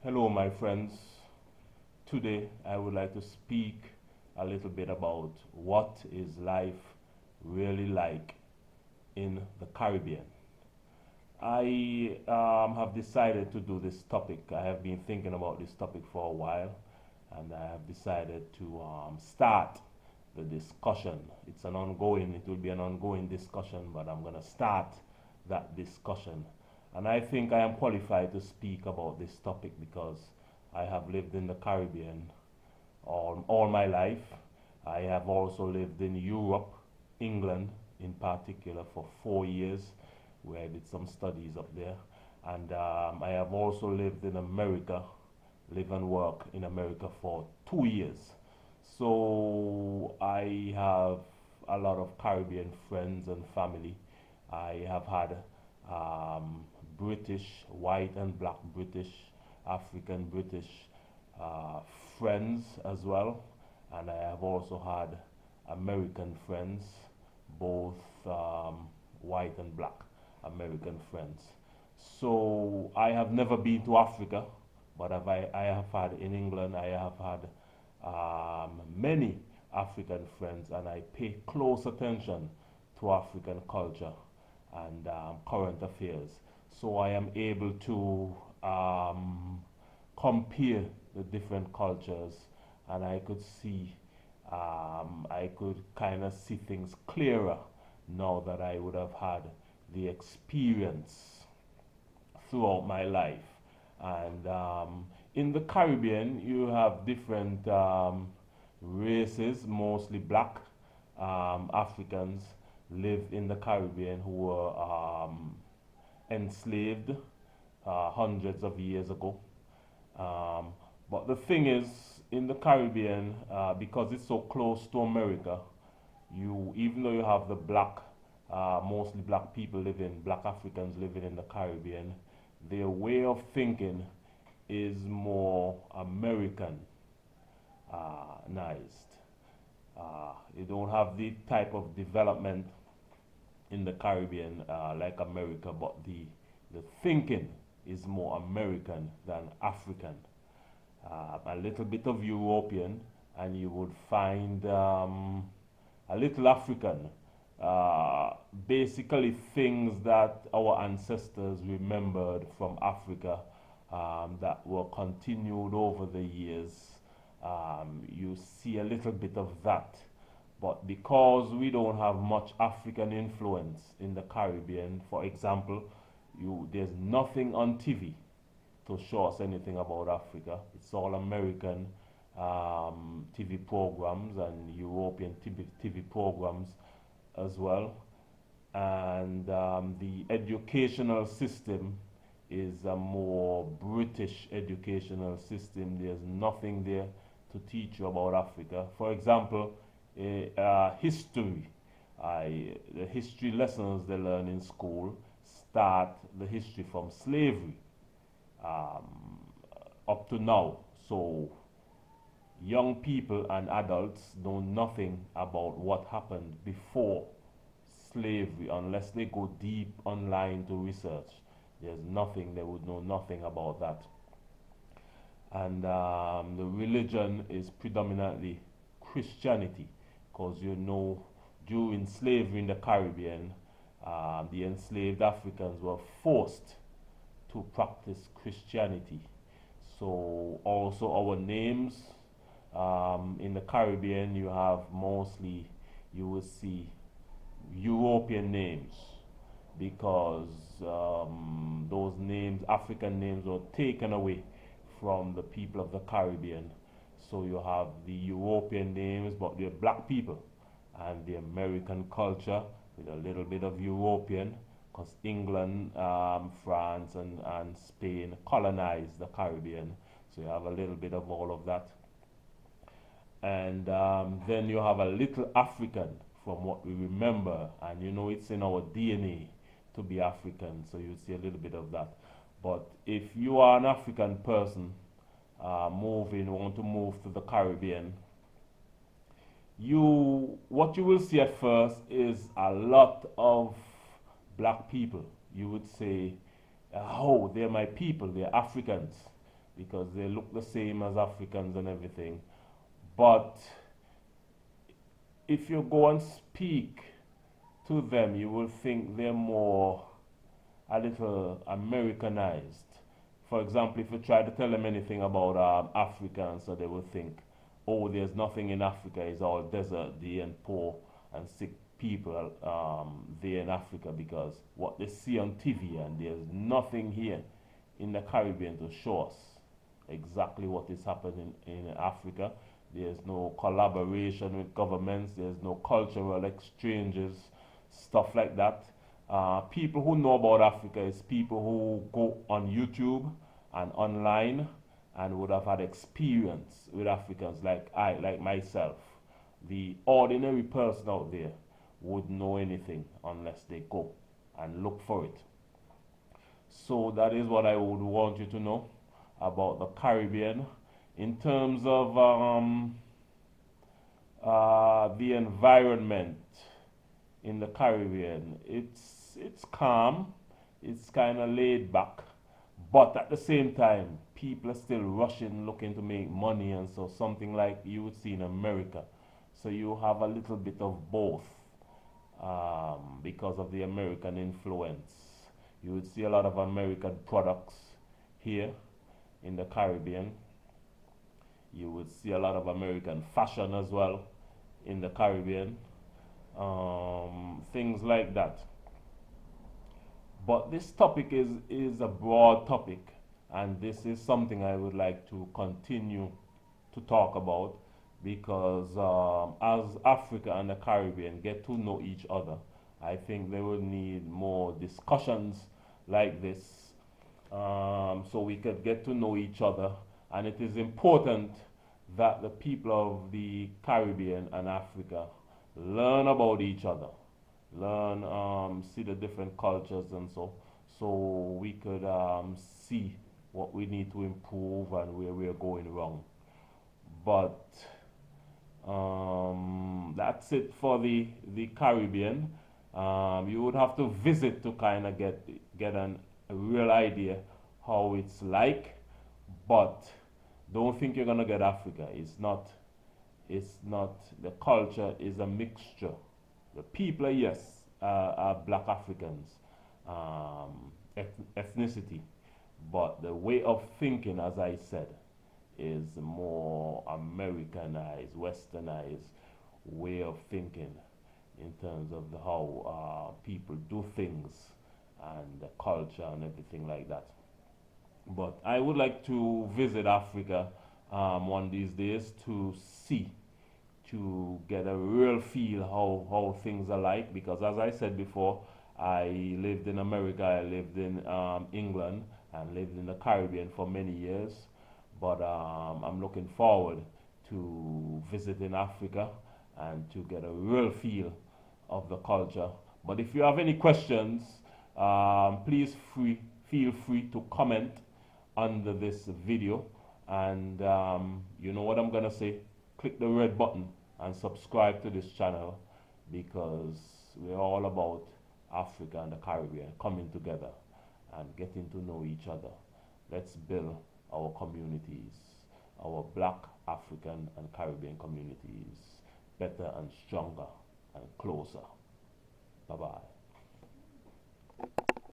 Hello, my friends. Today I would like to speak a little bit about what is life really like in the Caribbean. I have decided to do this topic. I have been thinking about this topic for a while, and I have decided to start the discussion. It will be an ongoing discussion, but I'm going to start that discussion. And I think I am qualified to speak about this topic because I have lived in the Caribbean all my life. I have also lived in Europe, England in particular, for 4 years, where I did some studies up there. And I have also lived in America, live and work in America for 2 years. So I have a lot of Caribbean friends and family. I have had British, white and black British, African British uh, friends as well, and I have also had American friends, both white and black American friends. So I have never been to Africa, but I have had in England, I have had many African friends, and I pay close attention to African culture and current affairs. So I am able to compare the different cultures, and I could kind of see things clearer now that I would have had the experience throughout my life. And in the Caribbean, you have different races, mostly black Africans live in the Caribbean who were enslaved hundreds of years ago. Um, but the thing is, in the Caribbean, because it's so close to America, even though you have the mostly black people living, black Africans living in the Caribbean, their way of thinking is more Americanized. They don't have the type of development in the Caribbean like America, but the thinking is more American than African. A little bit of European, and you would find a little African. Basically, things that our ancestors remembered from Africa that were continued over the years. You see a little bit of that. But because we don't have much African influence in the Caribbean, for example, there's nothing on TV to show us anything about Africa. It's all American TV programs and European TV programs as well. And the educational system is a more British educational system. There's nothing there to teach you about Africa. For example, history. The history lessons they learn in school start the history from slavery um, up to now. So young people and adults know nothing about what happened before slavery unless they go deep online to research. There's nothing, they would know nothing about that. And the religion is predominantly Christianity, because during slavery in the Caribbean, the enslaved Africans were forced to practice Christianity. So also our names in the Caribbean, you will see European names, because those names, African names, were taken away from the people of the Caribbean. So you have the European names, but they're black people, and the American culture with a little bit of European, because England, France, and Spain colonized the Caribbean. So you have a little bit of all of that. And then you have a little African from what we remember, and it's in our DNA to be African, so you see a little bit of that. But if you are an African person want to move to the Caribbean, what you will see at first is a lot of black people. You would say, oh, they're my people, they're Africans. because they look the same as Africans and everything. But if you go and speak to them, you will think they're more a little Americanized. For example, if you try to tell them anything about Africans, so they will think, oh, there's nothing in Africa, it's all desert, and poor and sick people there in Africa, because what they see on TV, and there's nothing here in the Caribbean to show us exactly what is happening in Africa. There's no collaboration with governments, there's no cultural exchanges, stuff like that. People who know about Africa is people who go on YouTube and online and would have had experience with Africans, like myself. The ordinary person out there would know anything unless they go and look for it. So that is what I would want you to know about the Caribbean. In terms of the environment in the Caribbean, it's calm, it's kind of laid back, but at the same time, people are still rushing, looking to make money, and so something like you would see in America. So you have a little bit of both because of the American influence. You would see a lot of American products here in the Caribbean. You would see a lot of American fashion as well in the Caribbean. Things like that. But this topic is a broad topic, and this is something I would like to continue to talk about, because as Africa and the Caribbean get to know each other, I think they will need more discussions like this, so we could get to know each other. And it is important that the people of the Caribbean and Africa learn about each other, learn, see the different cultures, and so we could see what we need to improve and where we're going wrong. But that's it for the Caribbean. You would have to visit to kind of get a real idea how it's like, but don't think you're gonna get Africa. It's not. It's not. The culture is a mixture. The people, yes, are black Africans, ethnicity, but the way of thinking, as I said, is more Americanized, westernized way of thinking in terms of how people do things and the culture and everything like that. But I would like to visit Africa one of these days to see, to get a real feel how things are like, because as I said before, I lived in America, I lived in England, and lived in the Caribbean for many years. But I'm looking forward to visiting Africa and to get a real feel of the culture. But if you have any questions, please feel free to comment under this video. And you know what I'm gonna say, click the red button and subscribe to this channel, because we're all about Africa and the Caribbean coming together and getting to know each other. Let's build our communities, our black, African and Caribbean communities better and stronger and closer. Bye-bye.